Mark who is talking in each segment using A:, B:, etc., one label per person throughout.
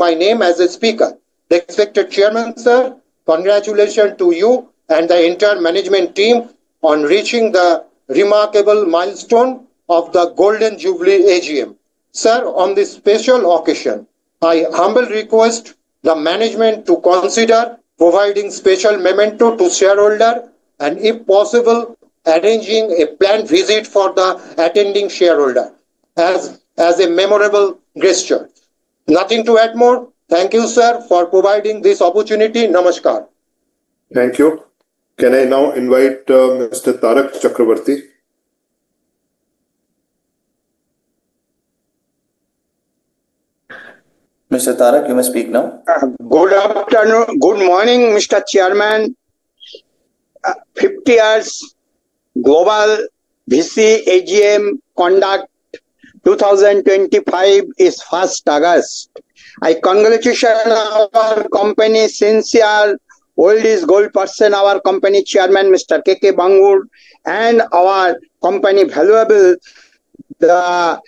A: my name as a speaker. Respected Chairman, sir, congratulations to you and the entire management team on reaching the remarkable milestone of the Golden Jubilee AGM. Sir, on this special occasion, I humbly request the management to consider providing special memento to shareholder and, if possible, arranging a planned visit for the attending shareholder as a memorable gesture. Nothing to add more. Thank you, sir, for providing this opportunity. Namaskar.
B: Thank you. Can I now invite Mr. Tarak Chakrabarti?
C: Mr. Tarak, you may speak now.
D: Good afternoon. Good morning, Mr. Chairman. 50 years Global VC AGM conduct 2025 is 1st August. I congratulate our company sincere old is gold person, our company chairman Mr. K.K. Bangur, and our company valuable the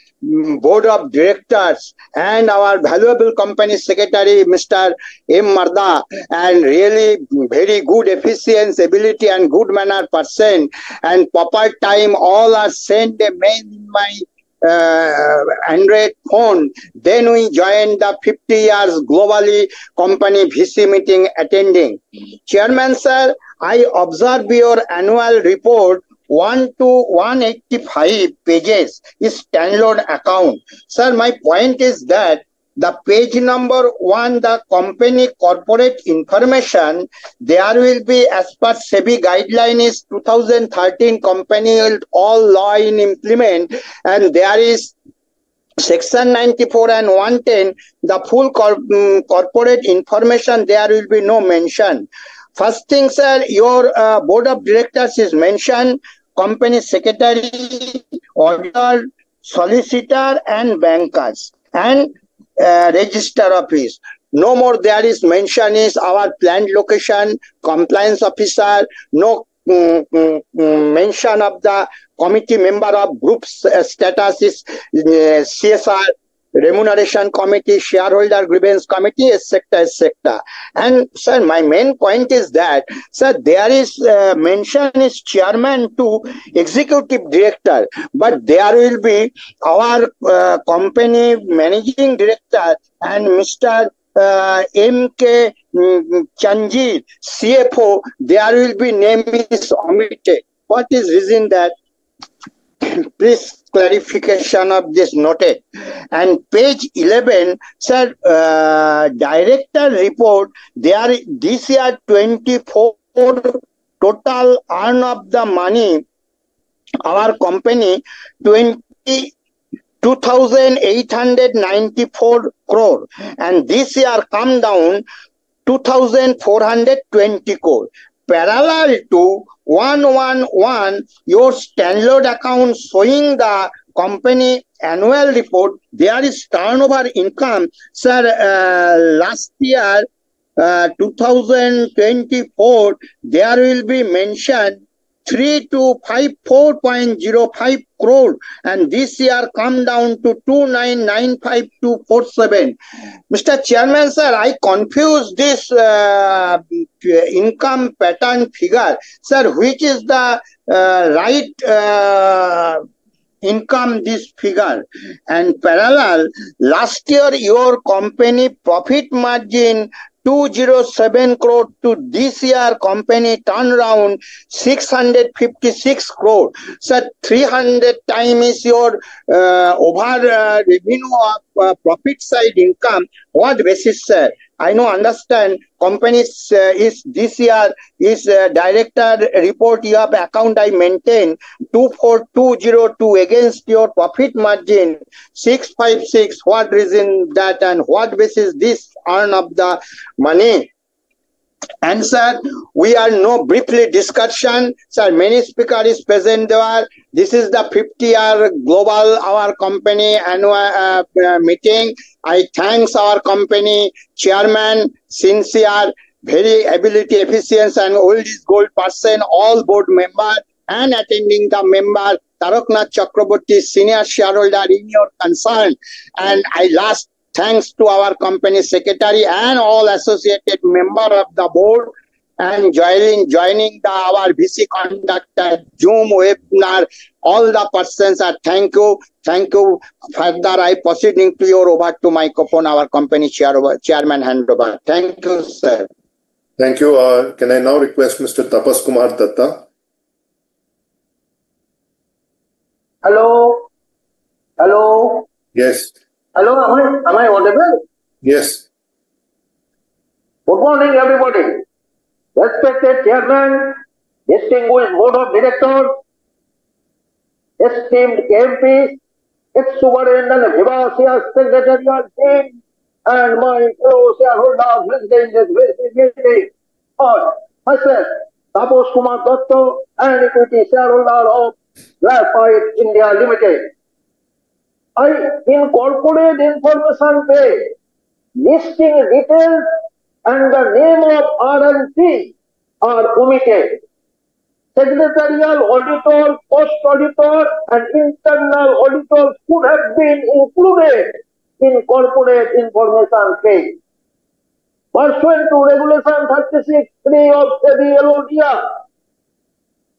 D: board of directors and our valuable company secretary Mr. M. Marda, and really very good efficiency, ability and good manner person, and proper time all are sent a mail in my Android phone. Then we joined the 50 years globally company VC meeting attending. Chairman sir, I observe your annual report 1 to 185 pages is standalone account. Sir, my point is that the page number 1, the company corporate information, there will be as per SEBI guideline is 2013 company all law in implement, and there is Section 94 and 110, the full corporate information, there will be no mention. First thing, sir, your board of directors is mentioned, company secretary, auditor, solicitor, and bankers, and register office. No more there is mention is our planned location, compliance officer, no mention of the committee member of group status is CSR, remuneration committee, shareholder grievance committee, etc., etc. And sir, my main point is that, sir, there is mention is chairman to executive director, but there will be our company managing director and Mr. M.K. Chanjir, CFO, there will be name is omitted. What is reason that? Please clarification of this noted. And page 11, sir, director report, there this year 24 total earn of the money, our company 2,894 crore, and this year come down 2,420 crore. Parallel to 111, your standalone account showing the company annual report, there is turnover income. Sir, last year, 2024, there will be mentioned 3254.05 crore, and this year come down to 2995247. Mr. Chairman, sir, I confuse this income pattern figure, sir, which is the right income this figure. And parallel, last year your company profit margin 207 crore to this year company turnaround 656 crore. Sir, 300 times is your over revenue of profit side income. What basis, sir? I know understand company is this year is director report you have account I maintain 24202 against your profit margin 656. What reason that and what basis this earn of the money? And sir, we are no briefly discussion. Sir, many speaker is present there. This is the 50-year global our company annual meeting. I thanks our company chairman, sincere, very ability, efficiency, and old is gold person, all board member and attending the member Taraknath Chakraborty, senior shareholder in your concern. And I last thanks to our company secretary and all associated member of the board and joining our VC conductor Zoom webinar. All the persons are thank you. Further, I proceeding to your over to microphone. Our company chairman handover. Thank you, sir.
B: Thank you. Can I now request Mr. Tapas Kumar Datta?
E: Hello. Hello.
B: Yes.
E: Hello. Am I audible?
B: Yes.
E: Good morning, everybody. Respected chairman, distinguished board of directors, esteemed KMPs, ex-superintendent Vivasiya secretarial team, and my fellow shareholders listening this meeting. Myself, Tapas Kumar Datta, and equity shareholder of Graphite India Limited. I incorporate information page, listing details and the name of R&T are omitted. Secretarial auditor, post auditor and internal auditors could have been included in corporate information page. Pursuant to Regulation 36(3) of SEBI LODR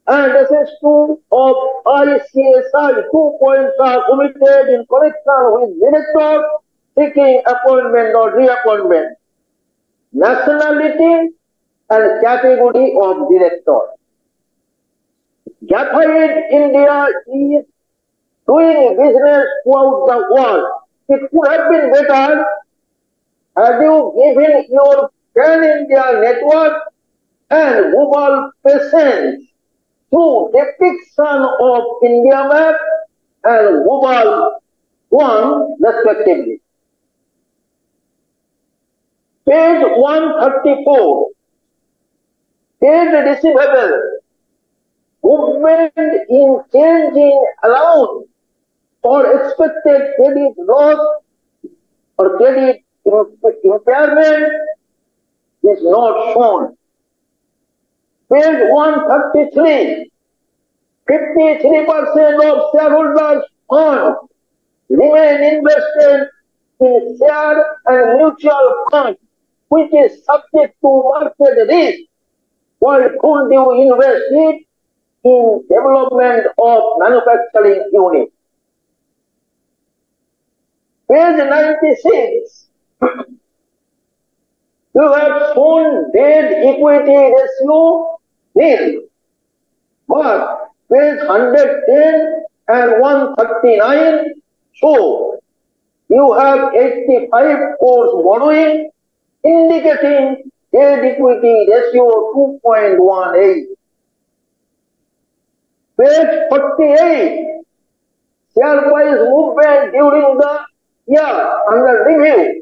E: and SS2 of ICSI, 2 points are omitted in connection with director seeking appointment or reappointment. Nationality and category of director. Graphite India is doing business throughout the world. It could have been better had you given your pan-India network and global presence through depiction of India map and global one respectively. Page 134. Trade receivable. Movement in changing allowance for expected credit loss or credit impairment is not shown. Page 133. 53% of shareholders' funds remain invested in share and mutual funds, which is subject to market risk. Why could you invest it in development of manufacturing unit? Page 96. You have shown debt equity ratio nil. But page 110 and 139 show you have 85 crores borrowing, indicating debt equity ratio 2.18. Page 48. Share price movement during the year under review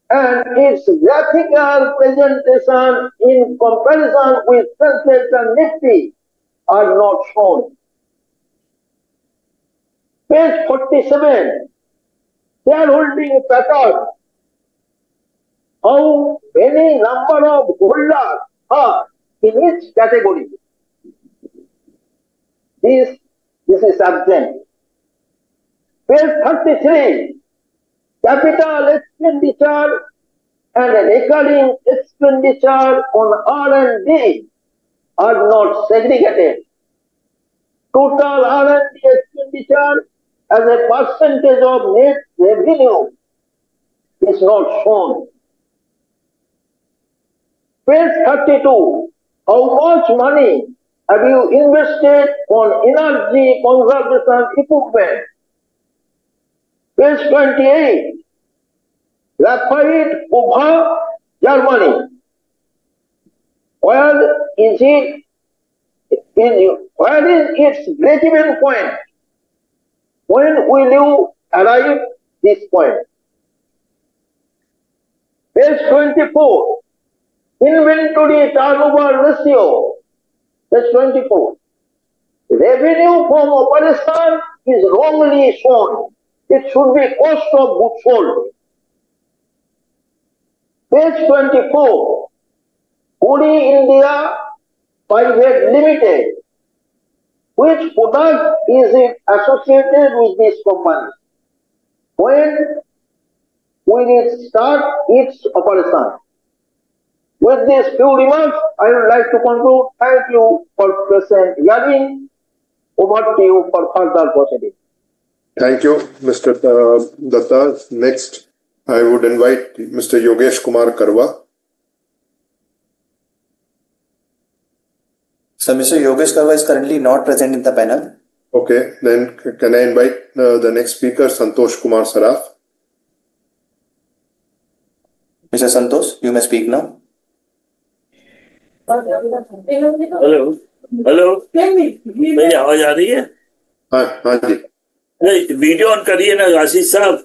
E: and its graphical presentation in comparison with Sensex and Nifty are not shown. Page 47. Shareholding pattern. How many number of holders are in each category? This is absent. Page 33. Capital expenditure and recurring expenditure on R&D are not segregated. Total R&D expenditure as a percentage of net revenue is not shown. Page 32. How much money have you invested on energy conservation equipment? Page 28. Graphite Ubha, Germany. Where is its break-even point? When will you arrive this point? Page 24. Inventory turnover ratio. Page 24. Revenue from operation is wrongly shown. It should be cost of goods sold. Page 24. Puri India Private Limited. Which product is it associated with this company? When will start its operation. With these few remarks, I would like to conclude. Thank you for patient hearing. Over to you for further proceedings.
B: Thank you, Mr. Datta. Next, I would invite Mr. Yogesh Kumar Karwa.
C: So Mr. Yogesh Karwa is currently not present in the panel.
B: Okay, then can I invite the next speaker, Santosh Kumar Saraf?
C: Mr. Santosh, you may speak now.
F: Hello hello, मेरी आवाज आ रही है?
B: हाँ हाँ जी।
F: नहीं, video on करिए ना आशीष साहब।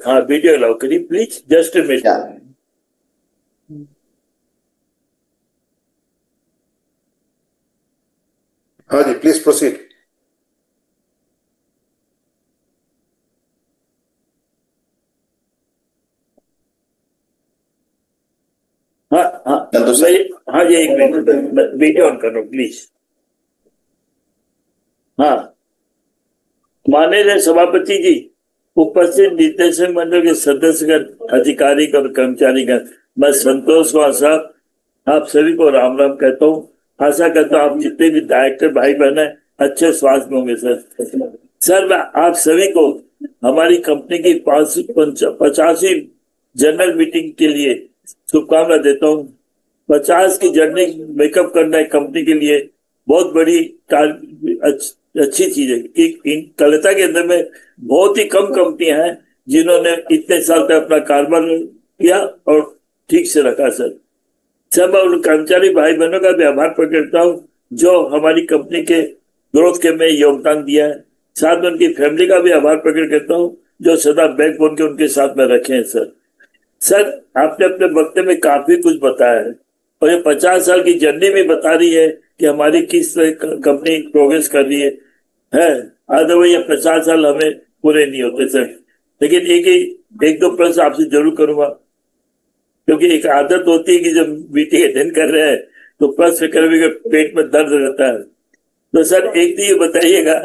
F: हाँ, वीडियो अलाउ करिए प्लीज, जस्ट अ मिनट।
B: हाँ जी, प्लीज प्रोसीड।
F: हाँ हाँ हाँ जी, एक मिनट, वीडियो ऑन करो प्लीज। हाँ, माननीय सभापति जी, उपस्थित निदेशक मंडल के सदस्यगण, अधिकारी और कर्मचारीगण, मैं संतोष कुमार साहब आप सभी को राम राम कहता हूँ। आशा करता हूँ आप जितने भी डायरेक्टर भाई बहन है अच्छे स्वास्थ्य में होंगे। सर मैं आप सभी को हमारी कंपनी की 50वीं जनरल मीटिंग के लिए शुभकामना देता हूँ। 50 की जर्नी मेकअप करना है कंपनी के लिए बहुत बड़ी अच्छी चीज है कि इन कलकत्ता के अंदर में बहुत ही कम कंपनियां हैं जिन्होंने इतने साल तक अपना कारोबार किया और ठीक से रखा। सर मैं उन कर्मचारी भाई बहनों का भी आभार प्रकट करता हूँ जो हमारी कंपनी के ग्रोथ के में योगदान दिया है। साथ में उनकी फैमिली का भी आभार प्रकट करता हूँ जो सदा बैकबोन के उनके साथ में रखे हैं। सर आपने अपने वक्तव्य में काफी कुछ बताया है और ये 50 साल की जर्नी भी बता रही है कि हमारी किस तरह कंपनी प्रोग्रेस कर रही है। अदरवाइज ये 50 साल हमें पूरे नहीं होते सर। लेकिन एक दो प्रश्न आपसे जरूर करूंगा क्योंकि एक आदत होती है कि जब मीटिंग अटेंड कर रहे हैं तो प्रश्न करने के पेट में दर्द रहता है। तो सर एक तो ये बताइएगा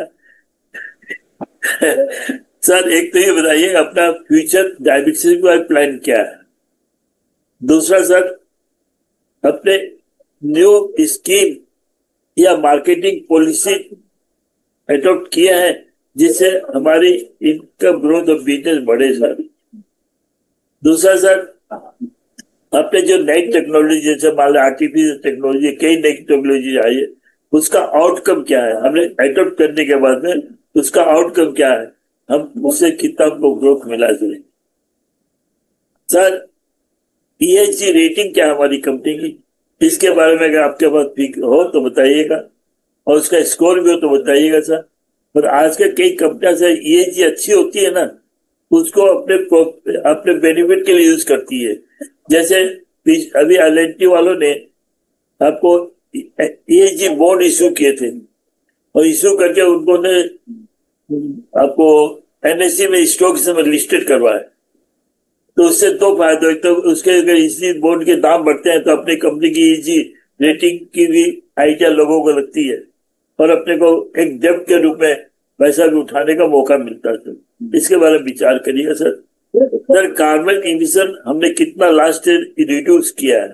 F: सर एक तो ये बताइएगा अपना फ्यूचर डायबिटीज का प्लान क्या है। दूसरा सर अपने न्यू स्कीम या मार्केटिंग पॉलिसी एडॉप्ट किया है जिससे हमारी इनकम ग्रोथ और बिजनेस बढ़े सर। दूसरा सर अपने जो नई टेक्नोलॉजी जैसे मान लो आर्टिफिशियल टेक्नोलॉजी कई नई टेक्नोलॉजी आई है उसका आउटकम क्या है, हमने एडॉप्ट करने के बाद में उसका आउटकम क्या है, हम उससे कितना हमको ग्रोथ मिला सर। ESG रेटिंग क्या है हमारी कंपनी की, इसके बारे में अगर आपके पास हो तो बताइएगा और उसका स्कोर भी हो तो बताइएगा सर। और आज के कई कंपनियां सर ESG अच्छी होती है ना उसको अपने बेनिफिट के लिए यूज करती है। जैसे अभी L&T वालों ने आपको ESG बॉन्ड इश्यू किए थे और इश्यू करके उन्होंने आपको NSE में स्टॉक में लिस्टेड करवाया। तो उससे दो फायदे, तो उसके अगर इसी बॉन्ड के दाम बढ़ते हैं तो अपनी कंपनी की ESG रेटिंग की भी आइडिया लोगों को लगती है और अपने को एक डेब्ट के रूप में पैसा भी उठाने का मौका मिलता है सर। इसके बारे में विचार करिएगा सर। सर कार्बन इमिशन हमने कितना लास्ट ईयर रिड्यूस किया है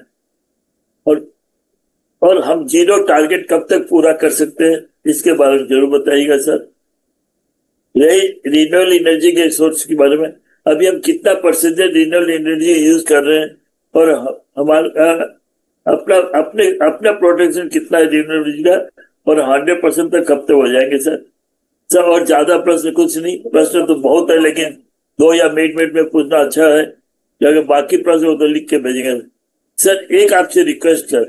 F: और हम जीरो टारगेट कब तक पूरा कर सकते हैं इसके बारे में जरूर बताइएगा सर। रही रिन्यूएबल एनर्जी के सोर्स के बारे में अभी हम कितना परसेंटेज रिन्यूएबल एनर्जी यूज कर रहे हैं और हमारा अपना प्रोटेक्शन कितना है रिन्यूएबल एनर्जी का और 100% तक कब तक हो जाएंगे सर। और ज्यादा प्रश्न कुछ नहीं, प्रश्न तो बहुत है लेकिन 2 या मिनट में पूछना अच्छा है, अगर बाकी प्रश्न हो तो लिख के भेजेंगे सर। एक आपसे रिक्वेस्ट सर,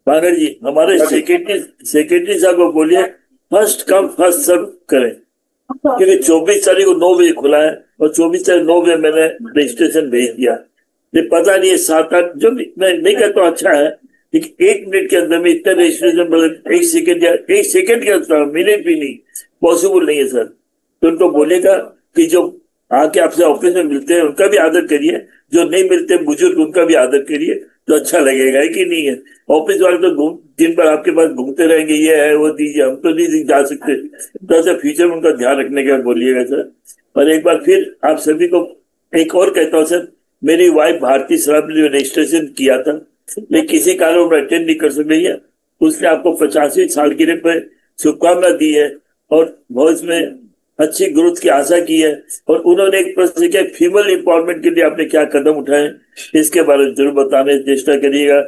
F: पागल जी हमारे सेक्रेटरी साहब को बोलिए फर्स्ट कम फर्स्ट सर्व करें क्योंकि 24 तारीख को 9 बजे खुला है और 24 तारीख 9 बजे मैंने रजिस्ट्रेशन भेज दिया। ये पता नहीं है 7-8 जो मैं नहीं कहता अच्छा है लेकिन 1 मिनट के अंदर में इतना रजिस्ट्रेशन मतलब 1 सेकंड के अंदर मिनट भी नहीं पॉसिबल नहीं है सर। तो उनको बोलेगा कि जो आके आपसे ऑफिस में मिलते हैं उनका भी आदर करिए, जो नहीं मिलते बुजुर्ग उनका भी आदर करिए तो अच्छा लगेगा है कि नहीं है। ऑफिस वाले तो दिन भर आपके पास घूमते रहेंगे, ये है वो दीजिए, हम तो नहीं जा सकते। तो ऐसा फ्यूचर में उनका ध्यान रखने का बोलिएगा सर। और एक बार फिर आप सभी को एक और कहता हूँ सर, मेरी वाइफ भारतीय शराब ने रजिस्ट्रेशन किया था, लेकिन किसी कारण में अटेंड नहीं कर सकी है। उसने आपको 85वीं सालगिरह पर शुभकामना दी है और भविष्य में अच्छी ग्रोथ की आशा की है। और उन्होंने एक प्रश्न किया, फीमेल एम्पावरमेंट के लिए आपने क्या कदम उठाए, इसके बारे में जरूर बताने की चेष्टा करिएगा।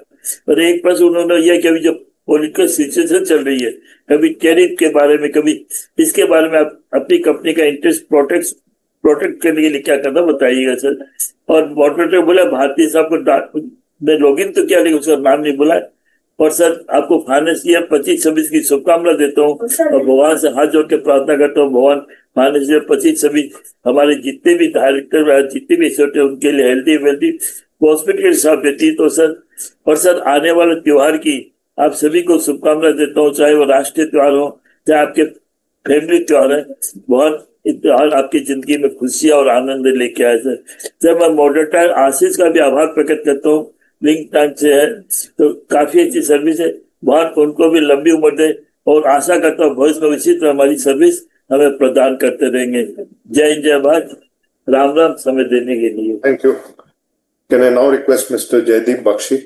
F: और एक प्रश्न उन्होंने यह कि अभी जो पॉलिटिकल सिचुएशन चल रही है, कभी टैरिफ के बारे में, कभी इसके बारे में आप अपनी कंपनी का इंटरेस्ट प्रोटेक्ट करने के लिए क्या कदम बताइएगा सर। और मॉडरेटर बोला भारतीय साहब को मैं लॉगिन तो किया लेकिन उसका नाम नहीं बोला। और सर आपको फाइनेंस ईयर 25-26 की शुभकामना देता हूँ और भगवान से हाथ जोड़ के प्रार्थना करता हूँ, भगवान फाइनेंस ईयर 25-26 हमारे जितने भी डायरेक्टर जितने भी छोटे उनके लिए हेल्थी वेल्थी प्रॉस्पेरिटी के साथ व्यतीत हो सर। और सर आने वाले त्योहार की आप सभी को शुभकामना देता हूँ, चाहे वो राष्ट्रीय त्योहार हो चाहे आपके फैमिली त्योहार है। बहुत त्योहार आपकी जिंदगी में खुशियां और आनंद लेके आए सर। सर मैं मॉडरेटर आशीष का भी आभार प्रकट करता हूँ, लिंक टाइम से है तो काफी अच्छी सर्विस है, बहुत उनको भी लंबी उम्र दे और आशा करता हूँ भविष्य में इसी तरह हमारी सर्विस हमें प्रदान करते रहेंगे। जय हिंद जय भारत, राम राम समय देने के लिए।
B: Thank you. Can I now request mister Jaideep Bakshi?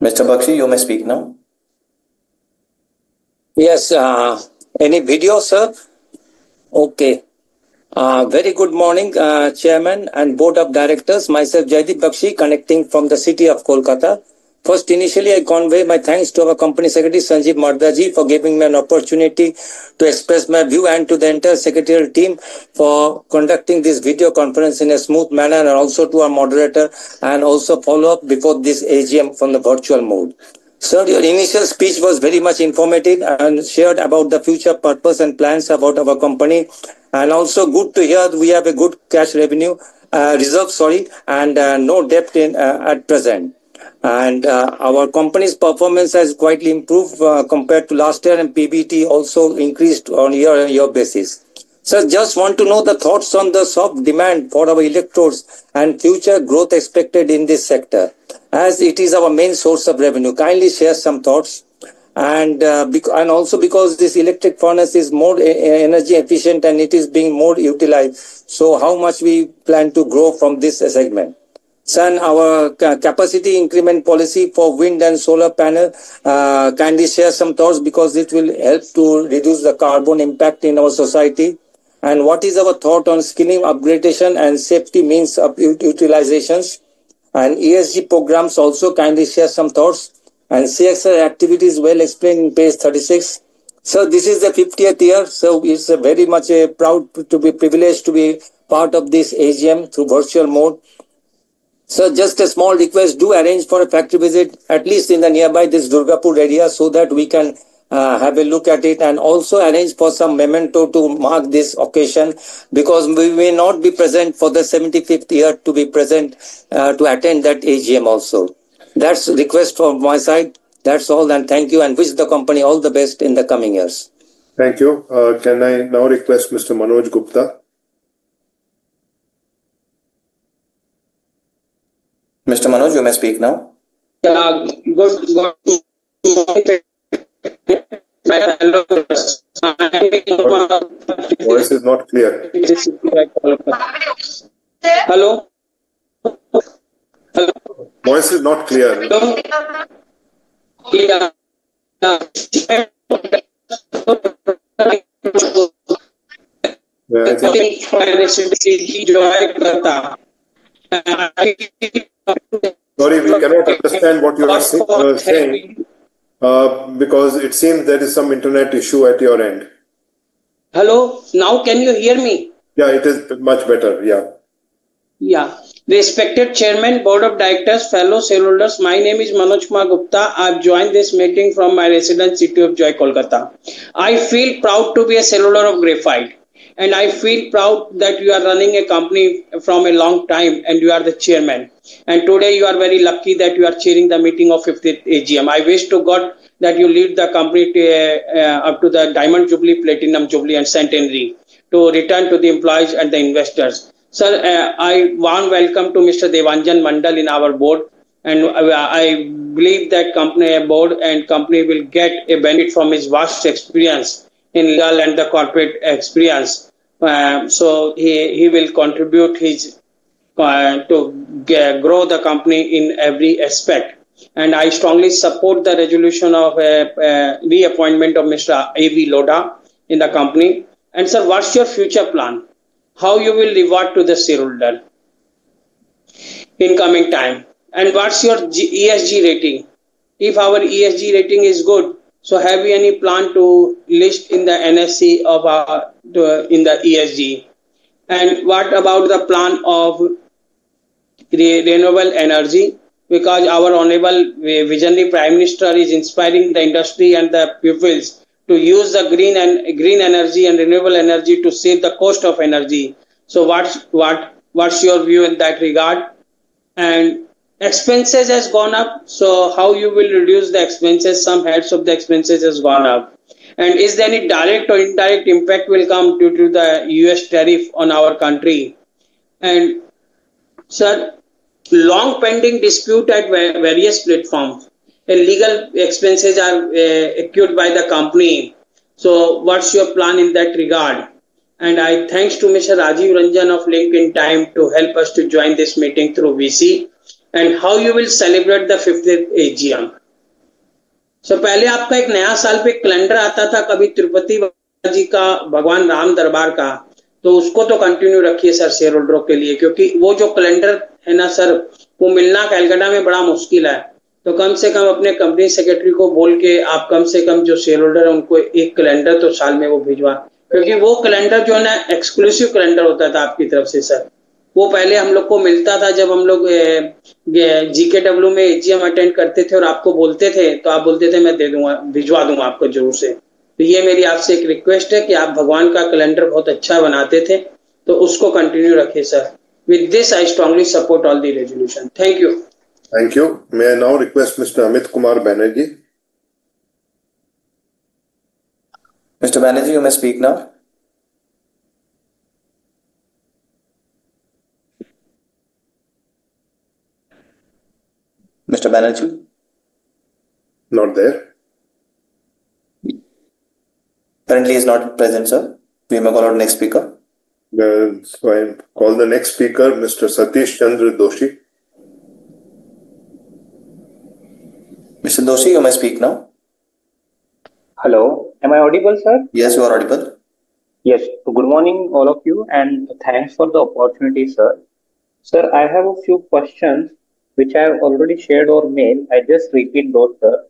C: Mr. Bakshi, you may speak now.
G: Yes, any video, sir? Okay. Very good morning, Chairman and Board of Directors. Myself, Jaideep Bakshi, connecting from the city of Kolkata. First, initially, I convey my thanks to our Company Secretary, Sanjeev Mardaji, for giving me an opportunity to express my view and to the entire secretarial team for conducting this video conference in a smooth manner, and also to our moderator and also follow up before this AGM from the virtual mode. Sir, your initial speech was very much informative and shared about the future purpose and plans about our company, and also good to hear we have a good cash revenue reserve, and no debt at present. And our company's performance has quietly improved compared to last year, and PBT also increased on year-on-year basis. Sir, just want to know the thoughts on the soft demand for our electrodes and future growth expected in this sector, as it is our main source of revenue. Kindly share some thoughts. And also because this electric furnace is more energy efficient and it is being more utilized. So how much we plan to grow from this segment? Sir, our capacity increment policy for wind and solar panel, kindly share some thoughts because it will help to reduce the carbon impact in our society. And what is our thought on skilling, upgradation and safety means of utilizations? And ESG programs also, kindly share some thoughts. And CXR activities well explained in page 36. So this is the 50th year. So it's very much proud to be privileged to be part of this AGM through virtual mode. So just a small request, do arrange for a factory visit, at least in the nearby this Durgapur area, so that we can have a look at it, and also arrange for some memento to mark this occasion, because we may not be present for the 75th year to be present to attend that AGM also. That's a request from my side. That's all, and thank you, and wish the company all the best in the coming years.
B: Thank you. Can I now request Mr. Manoj Gupta?
C: Mr. Manoj, you may speak now.
H: Good morning.
B: Voice is not clear.
H: Hello. Hello.
B: Voice is not clear.
H: Hello. Yeah.
B: Sorry, we cannot understand what you are saying because it seems there is some internet issue at your end.
H: Hello, now can you hear me?
B: Yeah, it is much better. Yeah.
H: Yeah. Respected Chairman, Board of Directors, fellow shareholders, my name is Manoj Kumar Gupta. I've joined this meeting from my residence city of Joy, Kolkata. I feel proud to be a shareholder of Graphite. And I feel proud that you are running a company from a long time and you are the chairman. And today you are very lucky that you are chairing the meeting of 50th AGM. I wish to God that you lead the company to, up to the Diamond Jubilee, Platinum Jubilee and Centenary to return to the employees and the investors. Sir, I warm welcome to Mr. Devanjan Mandal in our board. And I believe that company board and company will get a benefit from his vast experience in legal and the corporate experience. So he will contribute his to grow the company in every aspect. And I strongly support the resolution of reappointment of Mr. A.V. Lodha in the company. And sir, what's your future plan? How you will reward to the shareholder in coming time? And what's your ESG rating? If our ESG rating is good, so have you any plan to list in the NSE of in the ESG? And what about the plan of renewable energy? Because our honorable visionary Prime Minister is inspiring the industry and the pupils to use the green energy and renewable energy to save the cost of energy. So what's your view in that regard? And expenses has gone up. So how you will reduce the expenses? Some heads of the expenses has gone up. And is there any direct or indirect impact will come due to the US tariff on our country? And sir, long pending dispute at various platforms and legal expenses are accrued by the company. So what's your plan in that regard? And I thanks to Mr. Rajiv Ranjan of LinkedIn Time to help us to join this meeting through VC. And how you will celebrate the 50th AGM? So पहले आपका एक नया साल पे calendar आता था, कभी तिरुपति जी का, भगवान राम दरबार का, तो उसको तो कंटिन्यू रखिए सर शेयर होल्डरों के लिए, क्योंकि वो जो कैलेंडर है ना सर, वो मिलना कलकत्ता में बड़ा मुश्किल है. तो कम से कम अपने कंपनी सेक्रेटरी को बोल के आप कम से कम जो शेयर होल्डर है उनको एक कैलेंडर तो साल में वो भिजवा, क्योंकि वो कैलेंडर जो है ना एक्सक्लूसिव कैलेंडर होता था आपकी तरफ से सर. वो पहले हम लोग को मिलता था जब हम लोग GKW में एजीएम अटेंड करते थे और आपको बोलते थे तो आप बोलते थे मैं दे दूंगा, भिजवा दूंगा आपको जरूर से. तो ये मेरी आपसे एक रिक्वेस्ट है कि आप भगवान का कैलेंडर बहुत अच्छा बनाते थे तो उसको कंटिन्यू रखिए sir. With this, I strongly support all the resolution. Thank you.
B: Thank you. May I now request Mr. Amit Kumar Banerjee?
C: Mr. Banerjee, you may speak now. Mr. Banerjee?
B: Not there.
C: Currently is not present, sir. We may call out next speaker.
B: So I call the next speaker, Mr. Satish Chandra Doshi.
C: Mr. Doshi, you may speak now.
I: Hello, am I audible, sir?
C: Yes, you are audible.
I: Yes, good morning, all of you, and thanks for the opportunity, sir. Sir, I have a few questions which I have already shared over mail. I just repeat those, sir.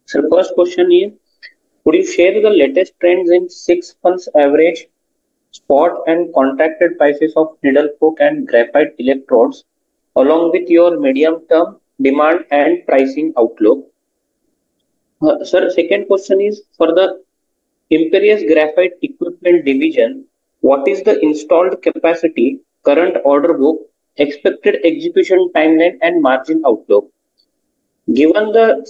I: So, first question is, could you share the latest trends in 6 months average spot and contracted prices of needle coke and graphite electrodes, along with your medium-term demand and pricing outlook? Sir, second question is, for the Imperious Graphite Equipment Division, what is the installed capacity, current order book, expected execution timeline and margin outlook? Given the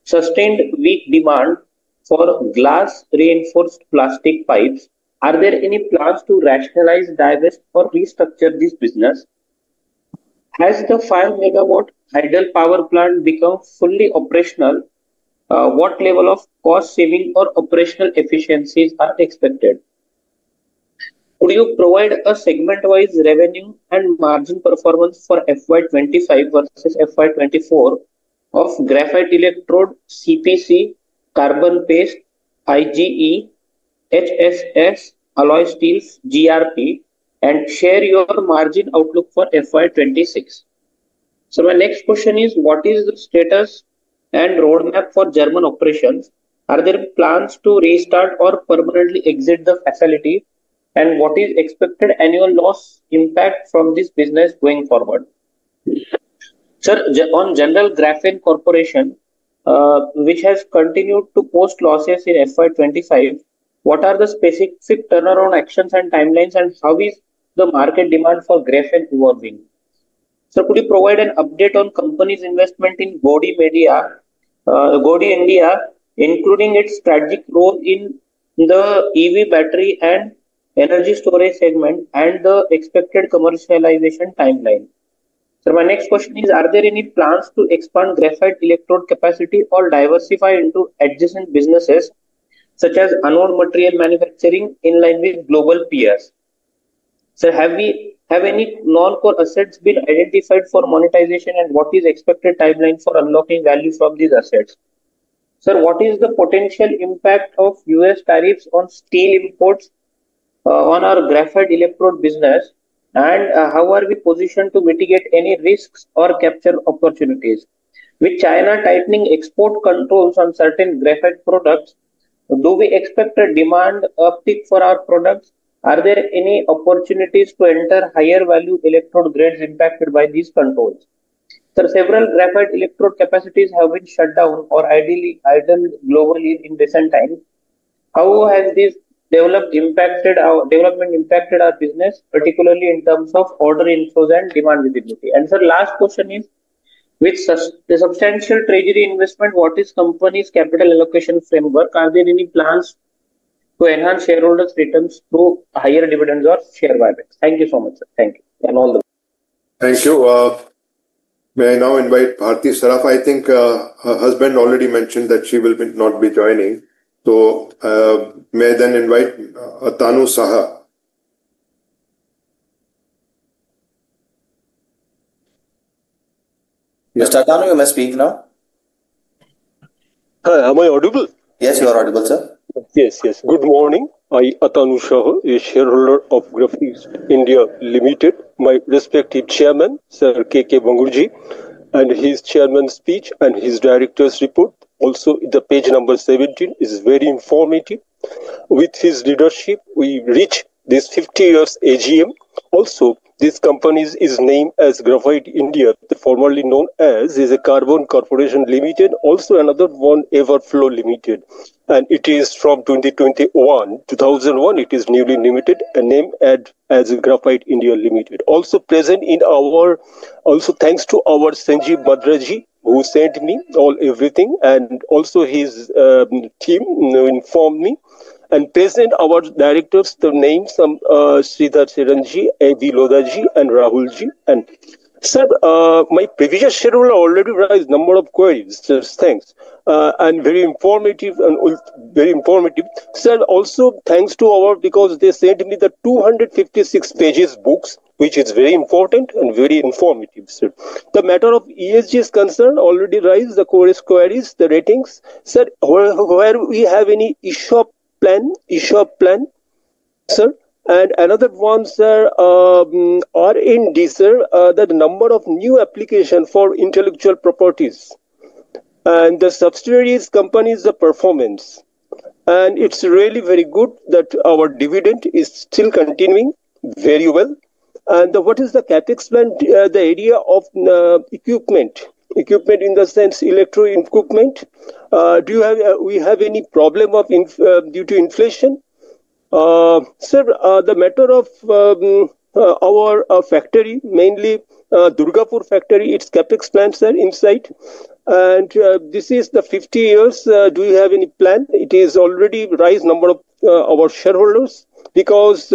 I: sustained weak demand for glass reinforced plastic pipes, are there any plans to rationalize, divest or restructure this business? Has the 5 megawatt idle power plant become fully operational? What level of cost saving or operational efficiencies are expected? Could you provide a segment-wise revenue and margin performance for FY25 versus FY24 of graphite electrode, CPC, carbon paste, IGE, HSS, alloy steels, GRP, and share your margin outlook for FY26? So my next question is, what is the status and roadmap for German operations? Are there plans to restart or permanently exit the facility? And what is expected annual loss impact from this business going forward? Sir, on General Graphene Corporation, which has continued to post losses in FY25, what are the specific turnaround actions and timelines, and how is the market demand for graphene evolving? Sir, could you provide an update on company's investment in Godi India, including its strategic role in the EV battery and energy storage segment and the expected commercialization timeline? So my next question is, are there any plans to expand graphite electrode capacity or diversify into adjacent businesses such as anode material manufacturing in line with global peers. Sir, have any non-core assets been identified for monetization, and what is expected timeline for unlocking value from these assets? Sir, what is the potential impact of US tariffs on steel imports on our graphite electrode business, and how are we positioned to mitigate any risks or capture opportunities? With China tightening export controls on certain graphite products, do we expect a demand uptick for our products? Are there any opportunities to enter higher value electrode grades impacted by these controls? Sir, several graphite electrode capacities have been shut down or idle globally in recent times. How has this development impacted our business, particularly in terms of order inflows and demand visibility? And sir, last question is, with the substantial treasury investment, what is company's capital allocation framework? Are there any plans to enhance shareholders' returns through higher dividends or share buybacks? Thank you so much, sir. Thank you. And all the
B: Thank you. May I now invite Bharti Saraf? I think her husband already mentioned that she will not be joining. So may I then invite Tanu Saha?
C: Mr. Tanu, you may speak now.
J: Hi, am I audible?
C: Yes, you are audible, sir.
J: Yes. Good morning. I, Atanu Saha, a shareholder of Graphite India Limited. My respective chairman, Sir K.K. Bangurji, and his chairman's speech and his director's report, also the page number 17, is very informative. With his leadership, we reach this 50 years AGM. Also, this company is named as Graphite India, formerly known as is a Carbon Corporation Limited, also another one Everflow Limited. And it is from 2001, it is newly limited and named as Graphite India Limited. Also present in thanks to our Sanjeev Madraji, who sent me everything, and also his team informed me. And present our directors, the names Sridhar Chiranji, A.B. Lodaji, and Rahulji. And sir, my previous shareholder already raised number of queries. Sir, thanks. And very informative. Sir, also thanks to because they sent me the 256 pages books, which is very important and very informative, sir. The matter of ESG is concerned, already raised the queries, the ratings. Sir, where we have any ESOP plan, sir. And another one, sir, R&D, sir, the number of new application for intellectual properties and the subsidiaries companies, the performance. And it's really very good that our dividend is still continuing very well. And what is the capex plan? The area of equipment in the sense electro equipment. We have any problem of due to inflation? Sir, the matter of our factory, mainly Durgapur factory, its capex plans are inside. And this is the 50 years. Do you have any plan? It is already raised number of our shareholders because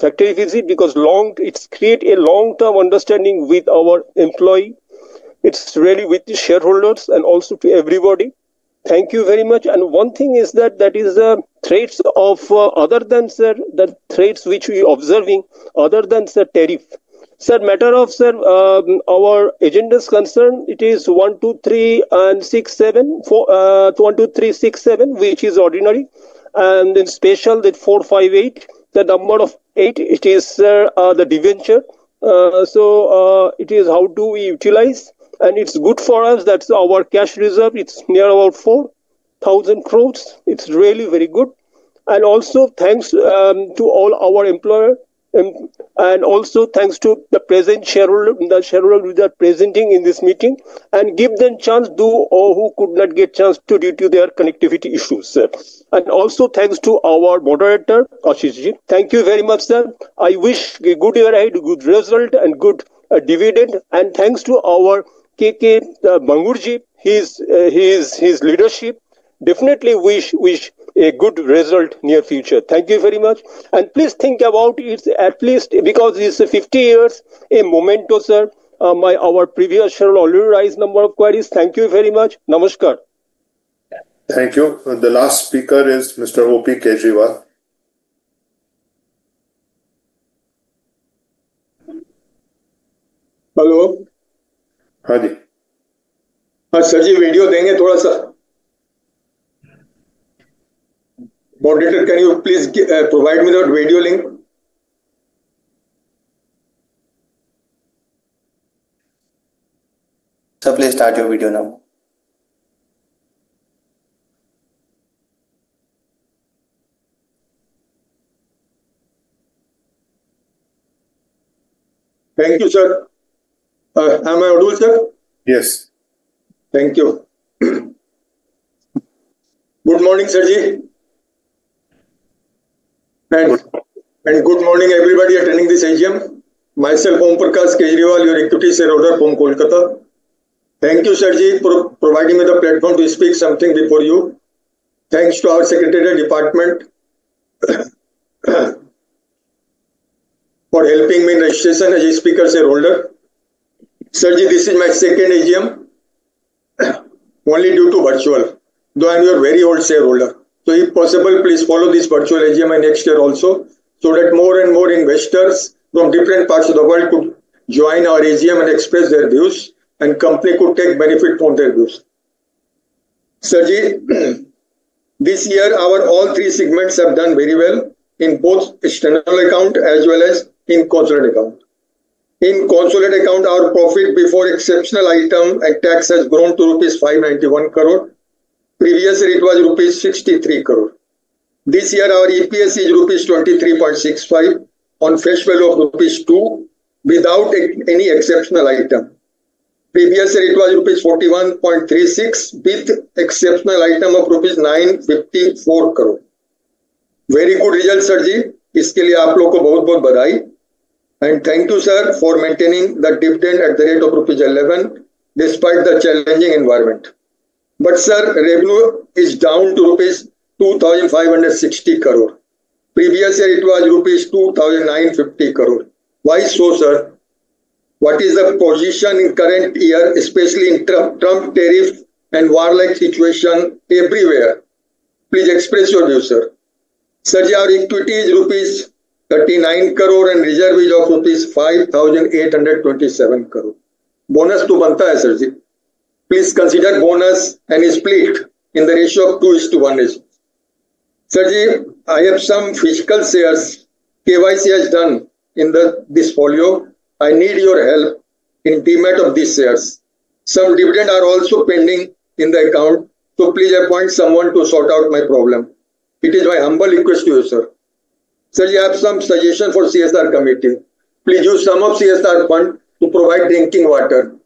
J: factory visit, because it's create a long-term understanding with our employee. It's really with the shareholders and also to everybody. Thank you very much. And one thing is that is the threats of other than, sir, the threats which we observing other than, sir, tariff. Sir, matter of, sir, our agenda is concerned, it is 1, 2, 3 and 6, 7, 1, 2, 3, 6, 7, which is ordinary. And then special, that 4, 5, 8, the number of 8, it is, sir, the debenture. So it is how do we utilize? And it's good for us. That's our cash reserve. It's near about 4,000 crores. It's really very good. And also thanks to all our employer, and also thanks to the present shareholder who are presenting in this meeting, and give them chance who could not get chance to due to their connectivity issues, sir. And also thanks to our moderator, Ashishji. Thank you very much, sir. I wish a good year ahead, good result and good dividend. And thanks to our K.K. Bangurji, his leadership. Definitely wish a good result near future. Thank you very much. And please think about it at least because it's 50 years, a memento, sir. Our previous shareholder already raised number of queries. Thank you very much. Namaskar.
B: Thank you. The last speaker is Mr. O.P. Kejriwal.
K: Hello.
B: हाँ जी।
K: हाँ sir जी, video देंगे थोड़ा सा। Moderator, can you please provide me the video link?
C: Sir, please start your video now.
K: Thank you, sir. Am I audible, sir?
B: Yes.
K: Thank you. Good morning, sir ji. And good morning, everybody attending this AGM. Myself, Om Prakash Kejriwal, your equity shareholder from Kolkata. Thank you, sir ji, for providing me the platform to speak something before you. Thanks to our Secretariat Department for helping me in registration as a speaker shareholder. Sir ji, this is my second AGM, only due to virtual, though I am your very old shareholder. So if possible, please follow this virtual AGM next year also, so that more and more investors from different parts of the world could join our AGM and express their views, and company could take benefit from their views. Sir ji, this year our all three segments have done very well in both standalone account as well as in consolidated account. In consolidated account, our profit before exceptional item and tax has grown to rupees 591 crore. Previous year it was rupees 63 crore. This year our EPS is rupees 23.65 on face value of rupees 2 without any exceptional item. Previous year it was rupees 41.36 with exceptional item of rupees 954 crore. Very good result, sir ji. इसके लिए आप लोग को बहुत बहुत बधाई. And thank you, sir, for maintaining the dividend at the rate of rupees 11 despite the challenging environment. But sir, revenue is down to rupees 2,560 crore. Previous year it was rupees 2,950 crore. Why so, sir? What is the position in current year, especially in Trump tariff and war-like situation everywhere? Please express your view, sir. Sir, our equity is rupees 39 crore and reserve is of rupees 5,827 crore. Bonus to banta hai, sir ji. Please consider bonus and split in the ratio of 2:1. Sir ji, I have some physical shares. KYC has done in this folio. I need your help in demat of these shares. Some dividend are also pending in the account, so please appoint someone to sort out my problem. It is my humble request to you, sir. Sir, I have some suggestion for CSR committee. Please use some of CSR fund to provide drinking water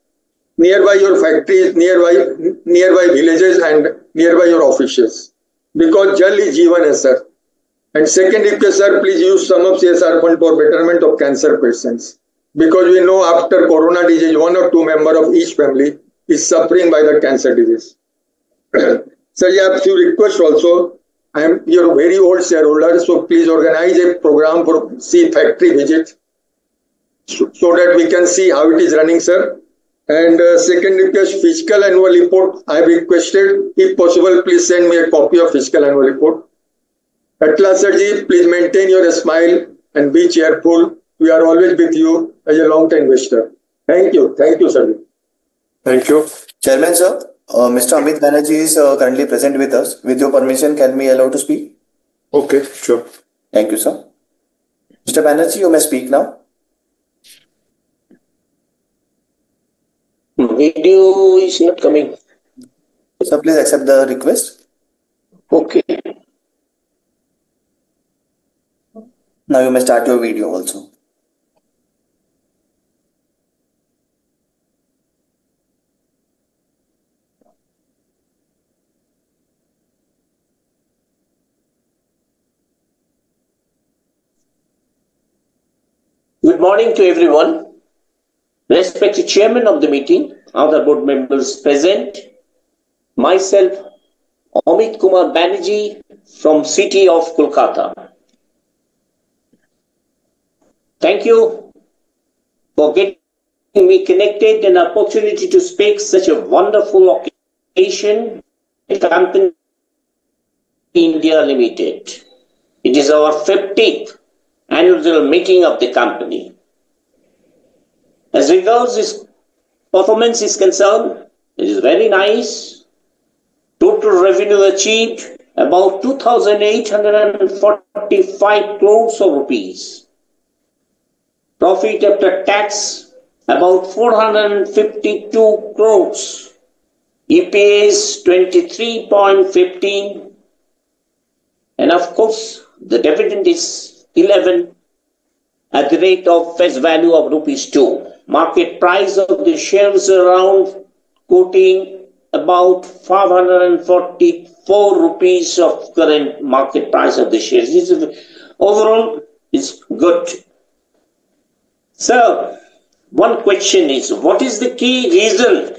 K: nearby your factories, nearby villages and nearby your offices. Because Jal is Jeevan hai, sir. And second request, sir, please use some of CSR fund for betterment of cancer patients. Because we know after corona disease, 1 or 2 members of each family is suffering by the cancer disease. Sir, I have few requests also. I am your very old shareholder, so please organize a program for factory visit so that we can see how it is running, sir. And second request, fiscal annual report. I have requested, if possible, please send me a copy of fiscal annual report. At last, sir ji, please maintain your smile and be cheerful. We are always with you as a long-term investor. Thank you, sir.
B: Thank you.
C: Chairman, sir, Mr. Amit Banerjee is currently present with us. With your permission, can we allow to speak?
B: Okay, sure.
C: Thank you, sir. Mr. Banerjee, you may speak now.
E: Video is not coming.
C: Sir, please accept the request.
E: Okay.
C: Now you may start your video also.
E: Good morning to everyone. Respected chairman of the meeting, other board members present, myself, Amit Kumar Banerjee from city of Kolkata. Thank you for getting me connected and opportunity to speak such a wonderful occasion. Company
L: India Limited. It is our 50th annual meeting of the company. As regards its performance is concerned, it is very nice. Total revenue achieved about 2,845 crores of rupees. Profit after tax about 452 crores. EPS 23.15. And of course, the dividend is 11 at the rate of face value of ₹2. Market price of the shares around quoting about 544 rupees of current market price of the shares. This is overall is good. So, one question is, what is the key reason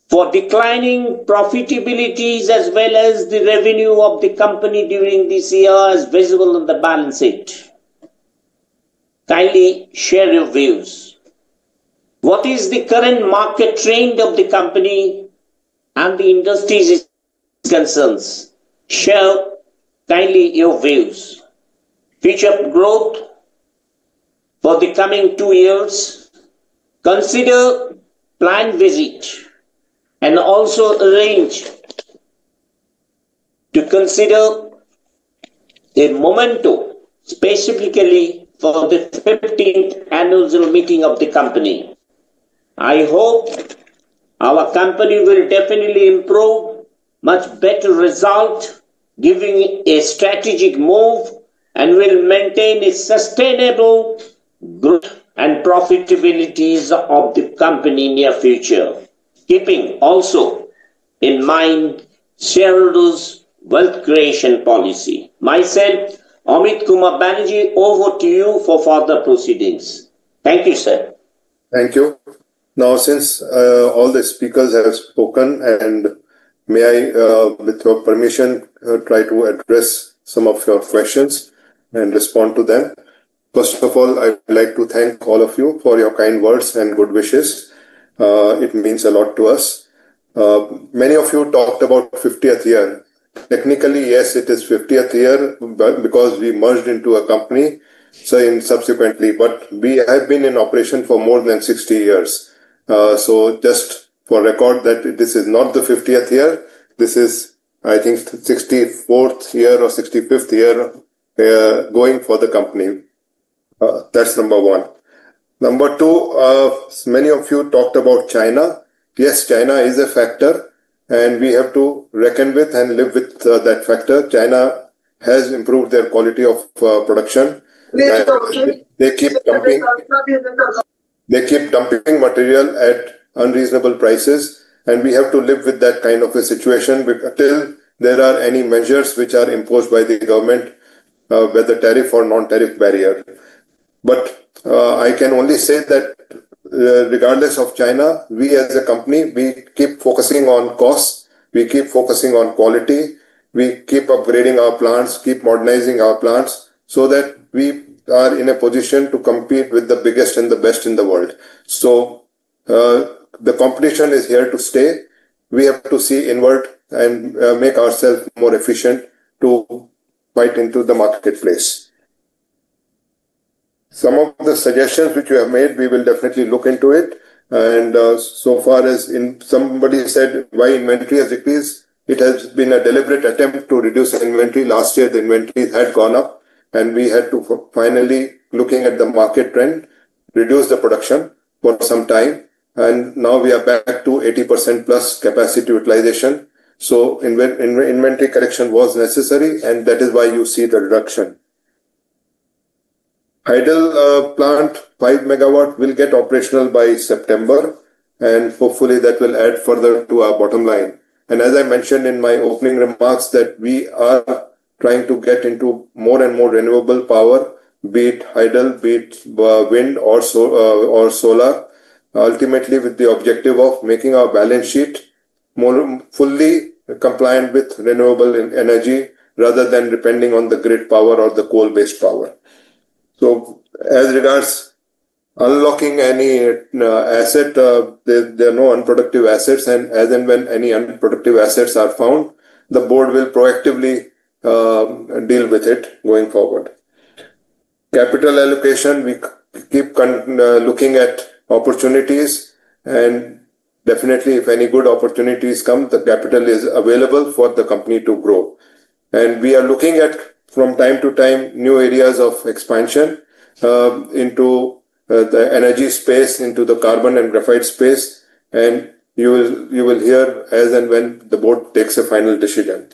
L: for declining profitabilities as well as the revenue of the company during this year as visible on the balance sheet? Kindly share your views. What is the current market trend of the company and the industry's concerns? Share kindly your views. Future growth for the coming 2 years. Consider planned visit and also arrange to consider a memento specifically for the 15th annual meeting of the company. I hope our company will definitely improve much better result, giving a strategic move and will maintain a sustainable growth and profitabilities of the company in near future, keeping also in mind shareholders' wealth creation policy. Myself, Amit Kumar Banerjee, over to you for further proceedings. Thank you, sir.
B: Thank you. Now, since all the speakers have spoken, and may I, with your permission, try to address some of your questions and respond to them. First of all, I would like to thank all of you for your kind words and good wishes. It means a lot to us. Many of you talked about 50th year. Technically, yes, it is 50th year because we merged into a company subsequently, but we have been in operation for more than 60 years. So just for record that this is not the 50th year, this is, I think, 64th year or 65th year going for the company. That's number one. Number two, many of you talked about China. Yes, China is a factor, and we have to reckon with and live with that factor. China has improved their quality of production. They keep dumping material at unreasonable prices, and we have to live with that kind of a situation until there are any measures which are imposed by the government, whether tariff or non-tariff barrier. But I can only say that regardless of China, we as a company, we keep focusing on costs, we keep focusing on quality, we keep upgrading our plants, keep modernizing our plants so that we are in a position to compete with the biggest and the best in the world. So the competition is here to stay. We have to see inward and make ourselves more efficient to fight into the marketplace. Some of the suggestions which you have made, we will definitely look into it. And so far as somebody said why inventory has decreased, it has been a deliberate attempt to reduce inventory. Last year, the inventory had gone up, and we had to finally, looking at the market trend, reduce the production for some time. And now we are back to 80% plus capacity utilization. So inventory correction was necessary, and that is why you see the reduction. Idle plant 5 megawatt will get operational by September, and hopefully that will add further to our bottom line. And as I mentioned in my opening remarks, that we are trying to get into more and more renewable power, be it hydel, be it wind or solar, ultimately with the objective of making our balance sheet more fully compliant with renewable energy rather than depending on the grid power or the coal-based power. So as regards unlocking any asset, there are no unproductive assets, and as and when any unproductive assets are found, the board will proactively deal with it going forward. Capital allocation, we keep looking at opportunities, and definitely if any good opportunities come, the capital is available for the company to grow. And we are looking at, from time to time, new areas of expansion into the energy space, into the carbon and graphite space, and you will hear as and when the board takes a final decision.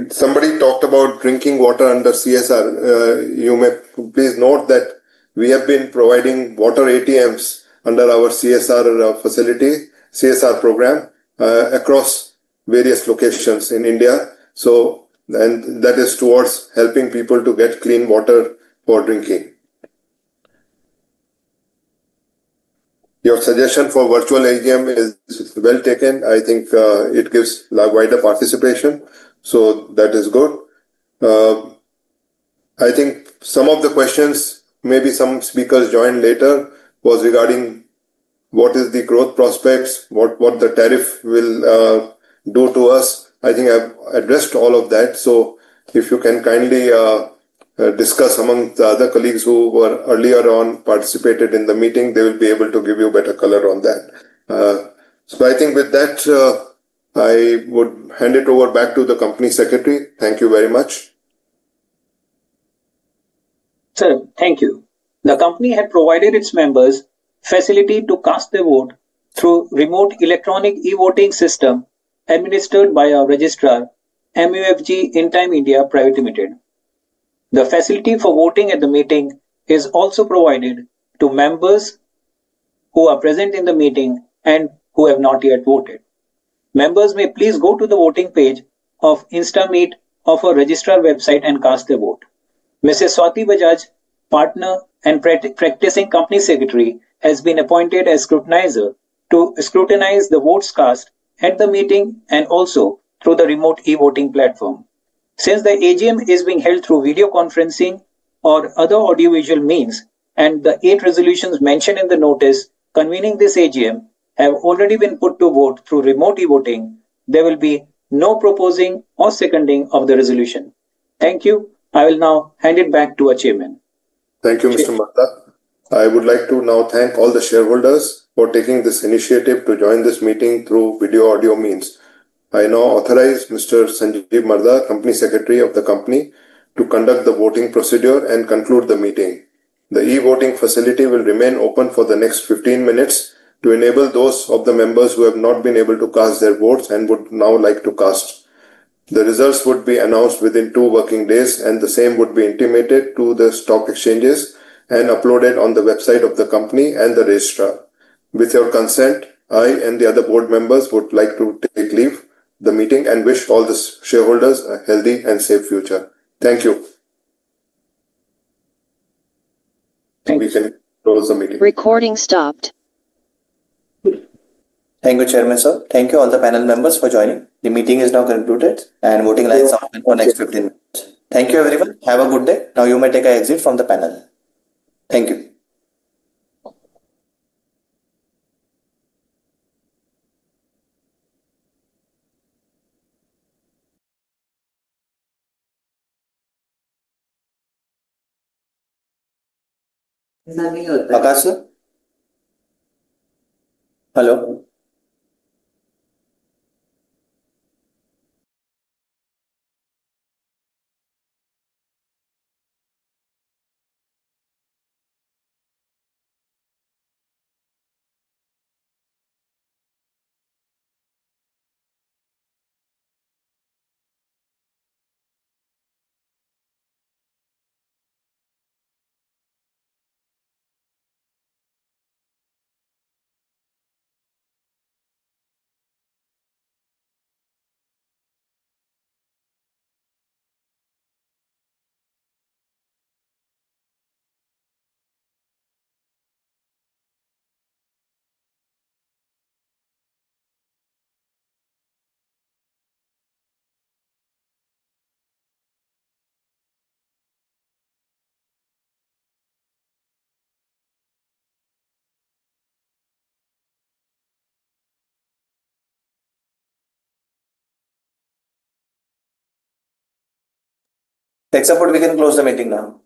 B: Somebody talked about drinking water under CSR. You may please note that we have been providing water ATMs under our CSR facility, CSR program across various locations in India. So, and that is towards helping people to get clean water for drinking. Your suggestion for virtual AGM is well taken. I think it gives wider participation. So that is good. I think some of the questions, maybe some speakers joined later, was regarding what is the growth prospects, what the tariff will do to us. I think I've addressed all of that. So if you can kindly discuss among the other colleagues who were earlier on participated in the meeting, they will be able to give you better color on that. So I think with that, I would hand it over back to the company secretary. Thank you very much.
I: Sir, thank you. The company had provided its members facility to cast their vote through remote electronic e-voting system administered by our registrar, MUFG Intime India Private Limited. The facility for voting at the meeting is also provided to members who are present in the meeting and who have not yet voted. Members may please go to the voting page of InstaMeet of our registrar website and cast their vote. Mrs. Swati Bajaj, partner and practicing company secretary, has been appointed as scrutinizer to scrutinize the votes cast at the meeting and also through the remote e-voting platform. Since the AGM is being held through video conferencing or other audiovisual means, and the 8 resolutions mentioned in the notice convening this AGM have already been put to vote through remote e-voting, there will be no proposing or seconding of the resolution. Thank you. I will now hand it back to our chairman.
B: Thank you, Mr. Mehta. I would like to now thank all the shareholders for taking this initiative to join this meeting through video audio means. I now authorize Mr. Sanjeev Marda, Company Secretary of the company, to conduct the voting procedure and conclude the meeting. The e-voting facility will remain open for the next 15 minutes to enable those of the members who have not been able to cast their votes and would now like to cast. The results would be announced within 2 working days, and the same would be intimated to the stock exchanges and uploaded on the website of the company and the registrar. With your consent, I and the other board members would like to take leave the meeting and wish all the shareholders a healthy and safe future. Thank you. We can close the meeting.
M: Recording stopped.
C: Thank you, Chairman, sir. Thank you all the panel members for joining. The meeting is now concluded and voting lines are open for next 15 minutes. Thank you, everyone. Have a good day. Now you may take an exit from the panel. Thank you. Akash sir? Hello? Tech support, we can close the meeting now.